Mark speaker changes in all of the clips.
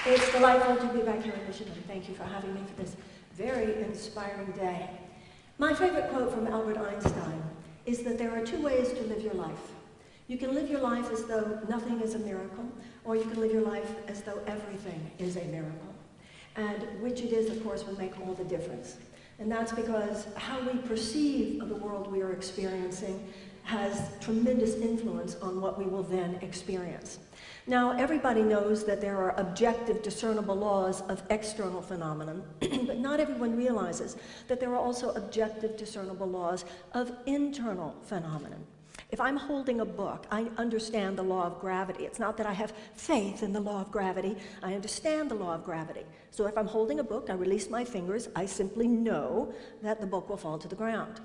Speaker 1: It's delightful to be back here in Michigan. Thank you for having me for this very inspiring day. My favorite quote from Albert Einstein is that there are two ways to live your life. You can live your life as though nothing is a miracle, or you can live your life as though everything is a miracle. And which it is, of course, will make all the difference. And that's because how we perceive the world we are experiencing has tremendous influence on what we will then experience. Now, everybody knows that there are objective, discernible laws of external phenomenon, but not everyone realizes that there are also objective, discernible laws of internal phenomenon. If I'm holding a book, I understand the law of gravity. It's not that I have faith in the law of gravity, I understand the law of gravity. So if I'm holding a book, I release my fingers, I simply know that the book will fall to the ground.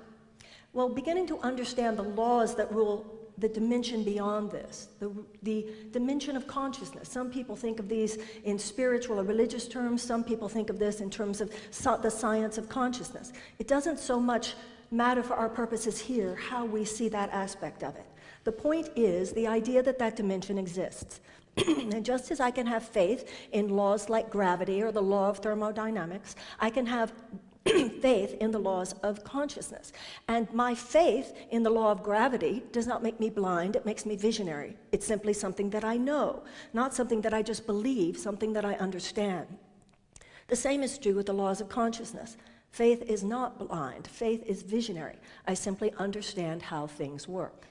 Speaker 1: Well, beginning to understand the laws that rule the dimension beyond this, the dimension of consciousness. Some people think of these in spiritual or religious terms. Some people think of this in terms of the science of consciousness. It doesn't so much matter for our purposes here how we see that aspect of it. The point is the idea that that dimension exists. And just as I can have faith in laws like gravity or the law of thermodynamics, I can have faith in the laws of consciousness. And my faith in the law of gravity does not make me blind, it makes me visionary. It's simply something that I know, not something that I just believe, something that I understand. The same is true with the laws of consciousness. Faith is not blind, faith is visionary. I simply understand how things work.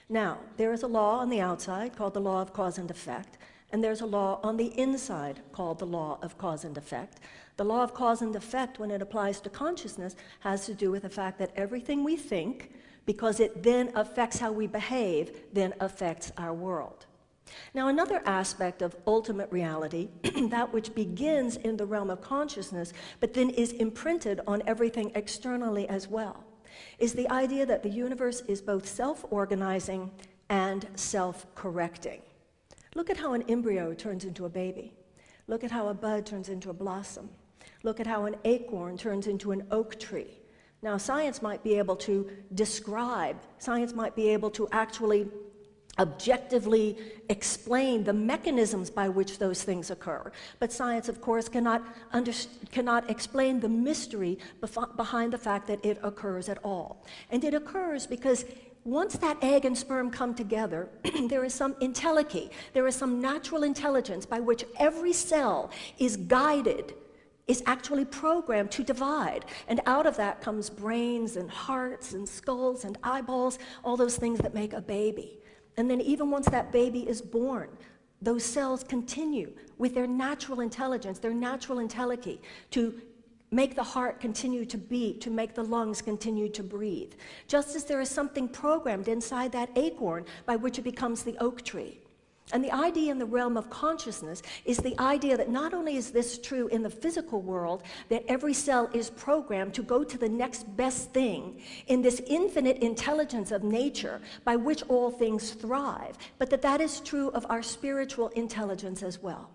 Speaker 1: Now, there is a law on the outside called the law of cause and effect, and there's a law on the inside called the law of cause and effect. The law of cause and effect, when it applies to consciousness, has to do with the fact that everything we think, because it then affects how we behave, then affects our world. Now, another aspect of ultimate reality, that which begins in the realm of consciousness, but then is imprinted on everything externally as well, is the idea that the universe is both self-organizing and self-correcting. Look at how an embryo turns into a baby. Look at how a bud turns into a blossom. Look at how an acorn turns into an oak tree. Now, science might be able to describe, science might be able to actually objectively explain the mechanisms by which those things occur. But science, of course, cannot explain the mystery behind the fact that it occurs at all. And it occurs because once that egg and sperm come together, there is some entelechy, there is some natural intelligence by which every cell is guided, is actually programmed to divide. And out of that comes brains and hearts and skulls and eyeballs, all those things that make a baby. And then even once that baby is born, those cells continue with their natural intelligence, their natural entelechy, to make the heart continue to beat, to make the lungs continue to breathe. Just as there is something programmed inside that acorn by which it becomes the oak tree. And the idea in the realm of consciousness is the idea that not only is this true in the physical world, that every cell is programmed to go to the next best thing in this infinite intelligence of nature by which all things thrive, but that that is true of our spiritual intelligence as well.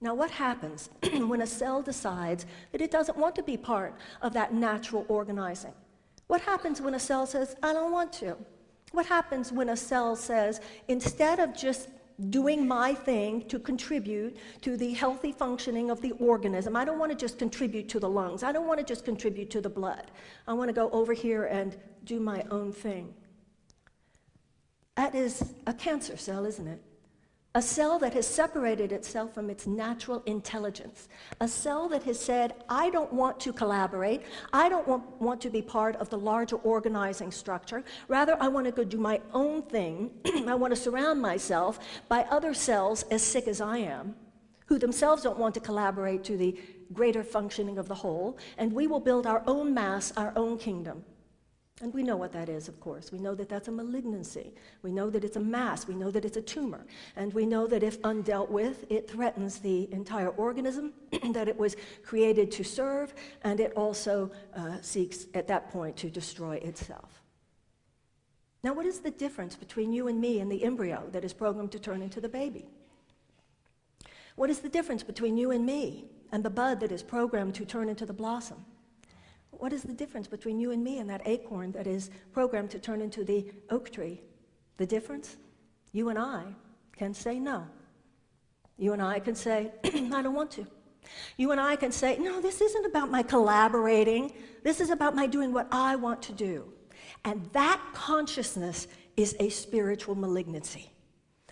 Speaker 1: Now, what happens when a cell decides that it doesn't want to be part of that natural organizing? What happens when a cell says, I don't want to? What happens when a cell says, instead of just doing my thing to contribute to the healthy functioning of the organism, I don't want to just contribute to the lungs, I don't want to just contribute to the blood, I want to go over here and do my own thing? That is a cancer cell, isn't it? A cell that has separated itself from its natural intelligence. A cell that has said, I don't want to collaborate. I don't want to be part of the larger organizing structure. Rather, I want to go do my own thing. I want to surround myself by other cells as sick as I am, who themselves don't want to collaborate to the greater functioning of the whole, and we will build our own mass, our own kingdom. And we know what that is, of course. We know that that's a malignancy. We know that it's a mass. We know that it's a tumor. And we know that if undealt with, it threatens the entire organism that it was created to serve, and it also seeks, at that point, to destroy itself. Now, what is the difference between you and me and the embryo that is programmed to turn into the baby? What is the difference between you and me and the bud that is programmed to turn into the blossom? What is the difference between you and me and that acorn that is programmed to turn into the oak tree? The difference? You and I can say no. You and I can say, I don't want to. You and I can say, no, this isn't about my collaborating. This is about my doing what I want to do. And that consciousness is a spiritual malignancy.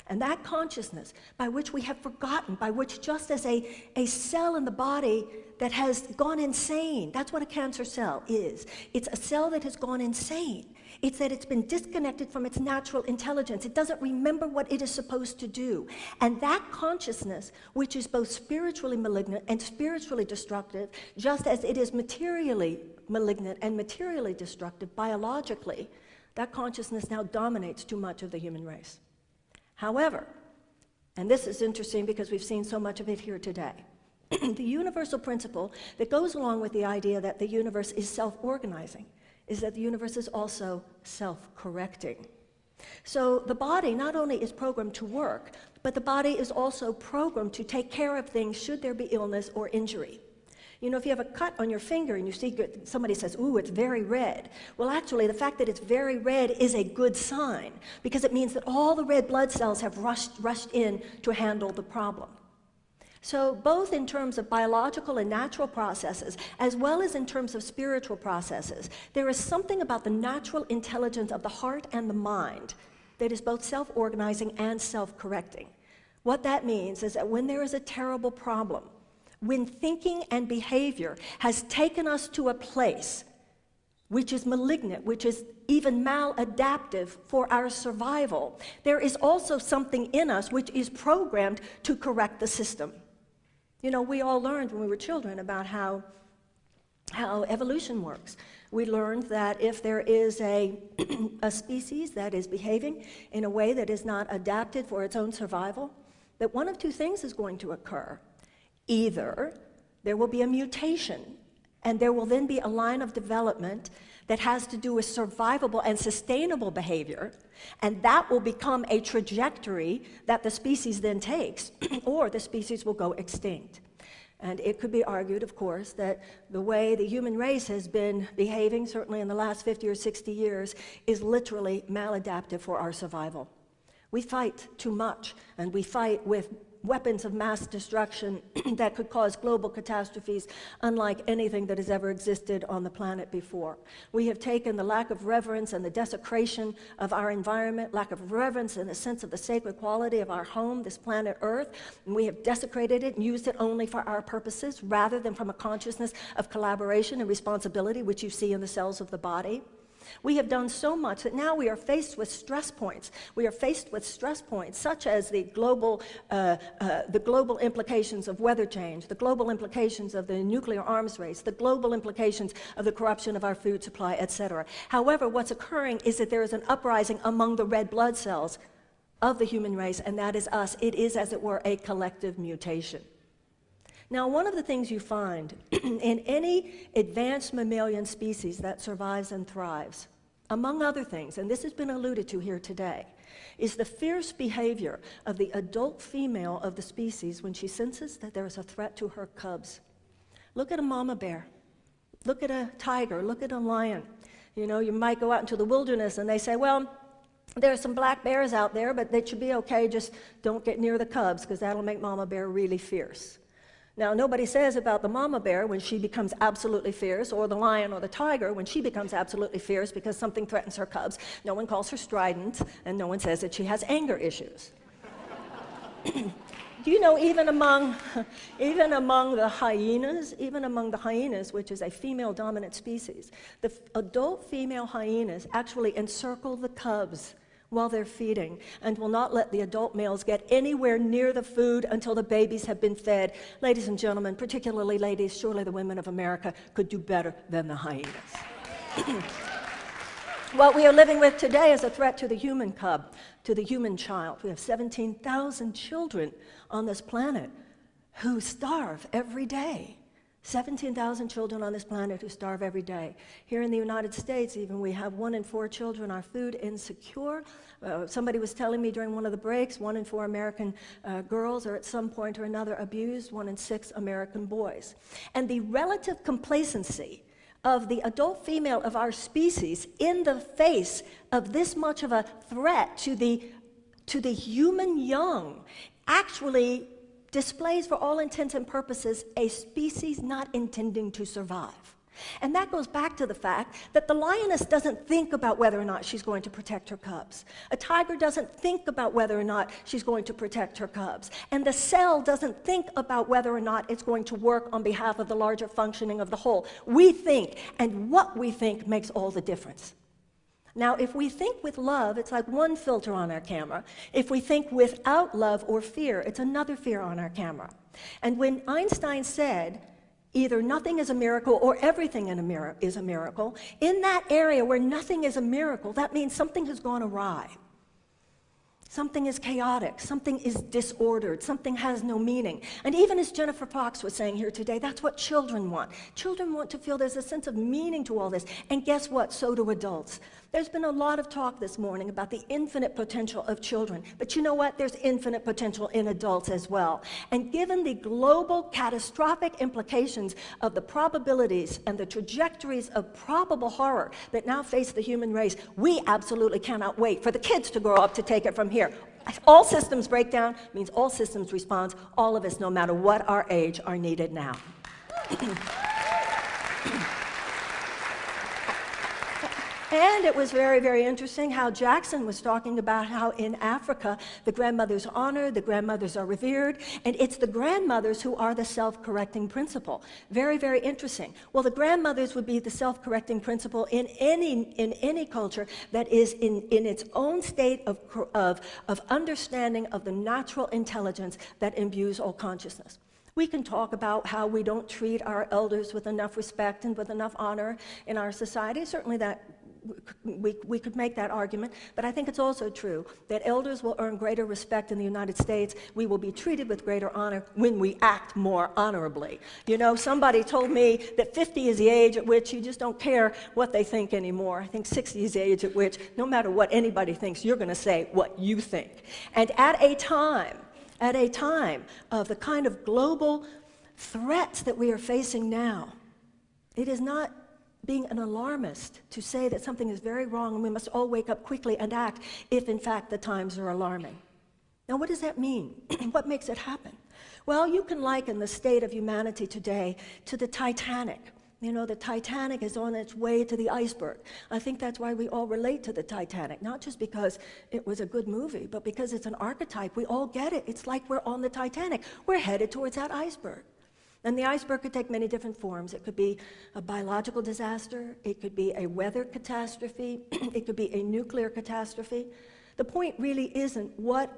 Speaker 1: And that consciousness, by which we have forgotten, by which just as a cell in the body that has gone insane, that's what a cancer cell is. It's a cell that has gone insane. It's that it's been disconnected from its natural intelligence. It doesn't remember what it is supposed to do. And that consciousness, which is both spiritually malignant and spiritually destructive, just as it is materially malignant and materially destructive biologically, that consciousness now dominates too much of the human race. However, and this is interesting because we've seen so much of it here today, the universal principle that goes along with the idea that the universe is self-organizing is that the universe is also self-correcting. So the body not only is programmed to work, but the body is also programmed to take care of things should there be illness or injury. You know, if you have a cut on your finger and you see somebody says, ooh, it's very red. Well, actually, the fact that it's very red is a good sign because it means that all the red blood cells have rushed in to handle the problem. So both in terms of biological and natural processes, as well as in terms of spiritual processes, there is something about the natural intelligence of the heart and the mind that is both self-organizing and self-correcting. What that means is that when there is a terrible problem, when thinking and behavior has taken us to a place which is malignant, which is even maladaptive for our survival, there is also something in us which is programmed to correct the system. You know, we all learned when we were children about how evolution works. We learned that if there is a species that is behaving in a way that is not adapted for its own survival, that one of two things is going to occur. Either there will be a mutation, and there will then be a line of development that has to do with survivable and sustainable behavior, and that will become a trajectory that the species then takes, or the species will go extinct. And it could be argued, of course, that the way the human race has been behaving, certainly in the last 50 or 60 years, is literally maladaptive for our survival. We fight too much, and we fight with weapons of mass destruction that could cause global catastrophes unlike anything that has ever existed on the planet before. We have taken the lack of reverence and the desecration of our environment, lack of reverence in the sense of the sacred quality of our home, this planet Earth, and we have desecrated it and used it only for our purposes rather than from a consciousness of collaboration and responsibility, which you see in the cells of the body. We have done so much that now we are faced with stress points. We are faced with stress points such as the global implications of weather change, the global implications of the nuclear arms race, the global implications of the corruption of our food supply, etc. However, what's occurring is that there is an uprising among the red blood cells of the human race, and that is us. It is, as it were, a collective mutation. Now, one of the things you find in any advanced mammalian species that survives and thrives, among other things, and this has been alluded to here today, is the fierce behavior of the adult female of the species when she senses that there is a threat to her cubs. Look at a mama bear. Look at a tiger. Look at a lion. You know, you might go out into the wilderness and they say, well, there are some black bears out there, but they should be okay. Just don't get near the cubs because that'll make mama bear really fierce. Now, nobody says about the mama bear when she becomes absolutely fierce, or the lion or the tiger when she becomes absolutely fierce because something threatens her cubs. No one calls her strident, and no one says that she has anger issues. Do you know, even among the hyenas, which is a female-dominant species, the adult female hyenas actually encircle the cubs while they're feeding and will not let the adult males get anywhere near the food until the babies have been fed. Ladies and gentlemen, particularly ladies, surely the women of America could do better than the hyenas. What we are living with today is a threat to the human cub, to the human child. We have 17,000 children on this planet who starve every day. 17,000 children on this planet who starve every day. Here in the United States, even, we have 1 in 4 children are food insecure. Somebody was telling me during one of the breaks, 1 in 4 American girls are at some point or another abused, 1 in 6 American boys. And the relative complacency of the adult female of our species in the face of this much of a threat to the human young actually displays, for all intents and purposes, a species not intending to survive. And that goes back to the fact that the lioness doesn't think about whether or not she's going to protect her cubs. A tiger doesn't think about whether or not she's going to protect her cubs. And the cell doesn't think about whether or not it's going to work on behalf of the larger functioning of the whole. We think, and what we think makes all the difference. Now, if we think with love, it's like one filter on our camera. If we think without love or fear, it's another fear on our camera. And when Einstein said, either nothing is a miracle or everything is a miracle, in that area where nothing is a miracle, that means something has gone awry. Something is chaotic, something is disordered, something has no meaning. And even as Jennifer Fox was saying here today, that's what children want. Children want to feel there's a sense of meaning to all this. And guess what? So do adults. There's been a lot of talk this morning about the infinite potential of children. But you know what? There's infinite potential in adults as well. And given the global catastrophic implications of the probabilities and the trajectories of probable horror that now face the human race, we absolutely cannot wait for the kids to grow up to take it from here. If all systems break down means all systems respond. All of us, no matter what our age, are needed now. And it was very, very interesting how Jackson was talking about how in Africa the grandmothers are honored, the grandmothers are revered, and it's the grandmothers who are the self-correcting principle. Very, very interesting. Well, the grandmothers would be the self-correcting principle in any culture that is in its own state of understanding of the natural intelligence that imbues all consciousness. We can talk about how we don't treat our elders with enough respect and with enough honor in our society. Certainly that we could make that argument, but I think it's also true that elders will earn greater respect in the United States. We will be treated with greater honor when we act more honorably. You know, somebody told me that 50 is the age at which you just don't care what they think anymore. I think 60 is the age at which no matter what anybody thinks, you're going to say what you think. And at a time of the kind of global threats that we are facing now, it is not being an alarmist to say that something is very wrong and we must all wake up quickly and act if in fact the times are alarming. Now what does that mean? What makes it happen? Well, you can liken the state of humanity today to the Titanic. You know, the Titanic is on its way to the iceberg. I think that's why we all relate to the Titanic, not just because it was a good movie, but because it's an archetype. We all get it. It's like we're on the Titanic. We're headed towards that iceberg. And the iceberg could take many different forms. It could be a biological disaster. It could be a weather catastrophe. It could be a nuclear catastrophe. The point really isn't what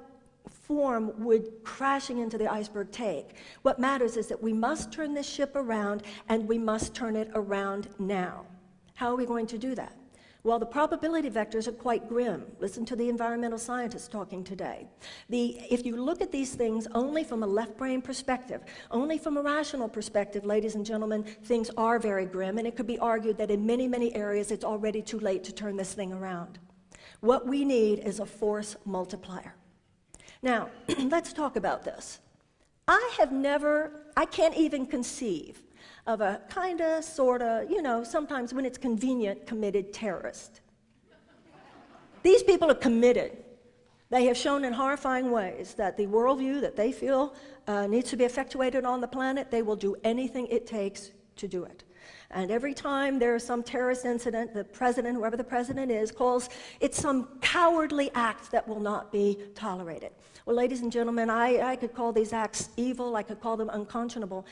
Speaker 1: form would crashing into the iceberg take. What matters is that we must turn this ship around, and we must turn it around now. How are we going to do that? Well, the probability vectors are quite grim. Listen to the environmental scientists talking today. If you look at these things only from a left brain perspective, only from a rational perspective, ladies and gentlemen, things are very grim, and it could be argued that in many, many areas it's already too late to turn this thing around. What we need is a force multiplier. Now, let's talk about this. I can't even conceive of a kinda, sorta, you know, sometimes when it's convenient, committed terrorist. These people are committed. They have shown in horrifying ways that the worldview that they feel needs to be effectuated on the planet, they will do anything it takes to do it. And every time there is some terrorist incident, the president, whoever the president is, calls it some cowardly act that will not be tolerated. Well, ladies and gentlemen, I could call these acts evil, I could call them unconscionable.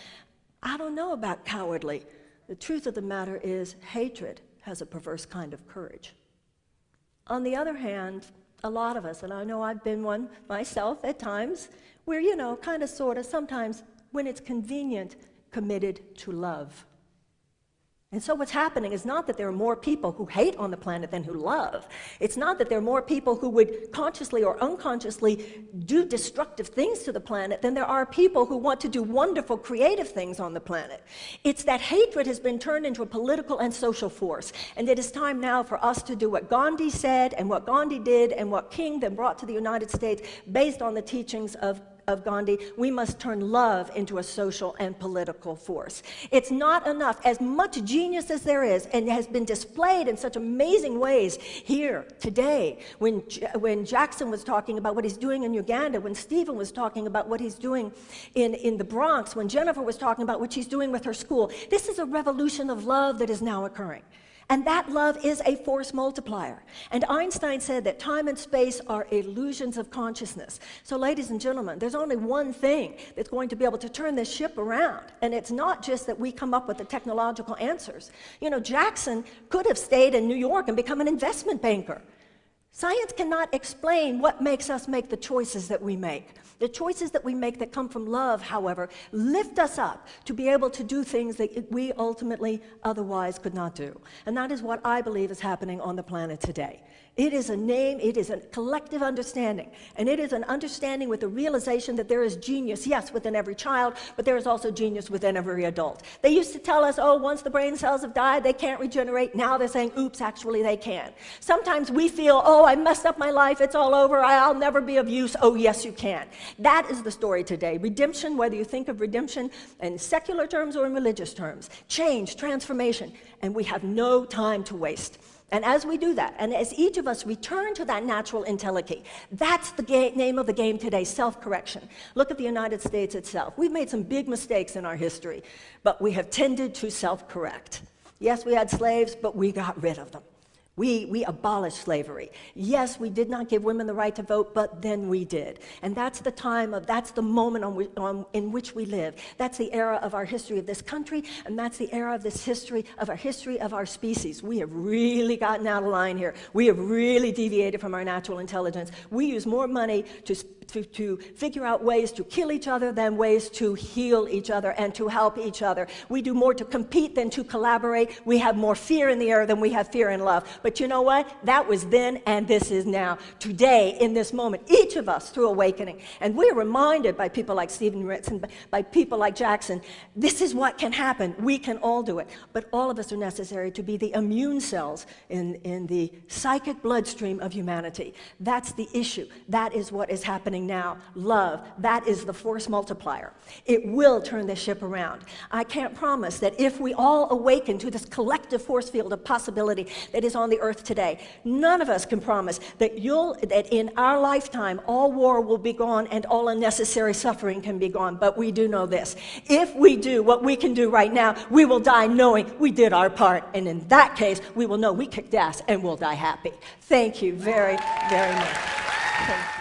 Speaker 1: I don't know about cowardly. The truth of the matter is hatred has a perverse kind of courage. On the other hand, a lot of us, and I know I've been one myself at times, we're, you know, kind of, sort of, sometimes when it's convenient, committed to love. And so what's happening is not that there are more people who hate on the planet than who love. It's not that there are more people who would consciously or unconsciously do destructive things to the planet than there are people who want to do wonderful, creative things on the planet. It's that hatred has been turned into a political and social force. And it is time now for us to do what Gandhi said and what Gandhi did and what King then brought to the United States based on the teachings of of Gandhi, we must turn love into a social and political force. It's not enough. As much genius as there is, and has been displayed in such amazing ways here today, when Jackson was talking about what he's doing in Uganda, when Stephen was talking about what he's doing in the Bronx, when Jennifer was talking about what she's doing with her school, this is a revolution of love that is now occurring. And that love is a force multiplier. And Einstein said that time and space are illusions of consciousness. So ladies and gentlemen, there's only one thing that's going to be able to turn this ship around. And it's not just that we come up with the technological answers. You know, Jackson could have stayed in New York and become an investment banker. Science cannot explain what makes us make the choices that we make. The choices that we make that come from love, however, lift us up to be able to do things that we ultimately otherwise could not do. And that is what I believe is happening on the planet today. It is a name, it is a collective understanding, and it is an understanding with the realization that there is genius, yes, within every child, but there is also genius within every adult. They used to tell us, oh, once the brain cells have died, they can't regenerate. Now they're saying, oops, actually they can. Sometimes we feel, oh, I messed up my life, it's all over, I'll never be of use. Oh, yes, you can. That is the story today. Redemption, whether you think of redemption in secular terms or in religious terms, change, transformation, and we have no time to waste. And as we do that, and as each of us return to that natural entelechy, that's the name of the game today, self-correction. Look at the United States itself. We've made some big mistakes in our history, but we have tended to self-correct. Yes, we had slaves, but we got rid of them. We abolished slavery. Yes, we did not give women the right to vote, but then we did. And that's the time of, that's the moment in which we live. That's the era of our history of this country, and that's the era of this history of our species. We have really gotten out of line here. We have really deviated from our natural intelligence. We use more money to figure out ways to kill each other than ways to heal each other and to help each other. We do more to compete than to collaborate. We have more fear in the air than we have fear in love. But you know what? That was then and this is now. Today, in this moment, each of us through awakening. And we're reminded by people like Stephen Ritz and by people like Jackson, this is what can happen. We can all do it. But all of us are necessary to be the immune cells in the psychic bloodstream of humanity. That's the issue. That is what is happening now. Love, that is the force multiplier. It will turn this ship around. I can't promise that if we all awaken to this collective force field of possibility that is on the earth today, none of us can promise that in our lifetime all war will be gone and all unnecessary suffering can be gone. But we do know this. If we do what we can do right now, we will die knowing we did our part. And in that case, we will know we kicked ass and we'll die happy. Thank you very, very much. Thank you.